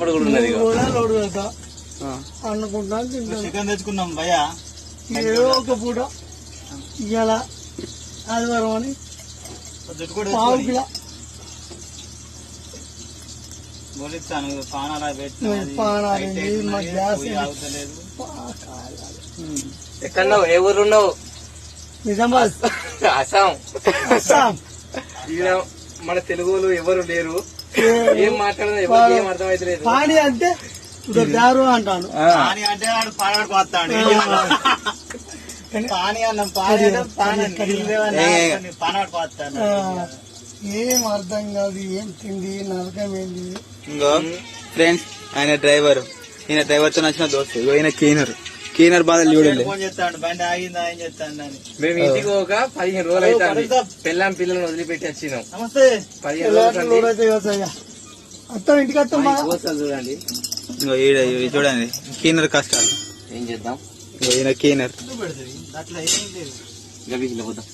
support కూడా ఉన్నది కూడా లోడ్ పెడతా అనుకుంటా చికెన్ తెచ్చుకున్నాం భయ్యా ఏదో ఒక పూట ఇవాళ ఆదివారం అని పావు కిలో ఎక్కడున్నావు ఏ ఊరు ఉన్నావు నిజామాబాద్ అస్సాం అస్సాం ఈయన మన తెలుగులో ఎవరు లేరు ఏం మాట్లాడదు ఎవరికి ఏం అర్థమైతలేదు పాడి అంటే దారు అంటాను పాని అంటే వాడు పాడాడు పోతాడు పాని అన్నం పానాడు పోతాడు ఏం అర్థం కాదు ఏం తిండి నరకం ఏంది ఇంకో ఫ్రెండ్స్ ఆయన డ్రైవర్ ఈయన డ్రైవర్ తో నచ్చిన దోస్తు ఈయన క్లీనర్ బాధలు చూడండి ఫోన్ చేస్తాడు బండి ఆగిందా ఏం చేస్తాడు అని మేము ఇంటికి ఒక 15 రోజులు అయితే పెళ్ళాం పిల్లల్ని వదిలిపెట్టి వచ్చినాం నమస్తే 15 రోజులు అత్తం ఇంటికి వస్తాం చూడండి ఇంకో చూడండి క్లీనర్ కష్టాలు ఏం చేద్దాం ఈయన క్లీనర్ అట్లా ఏం లేదు గబీలో పోతాం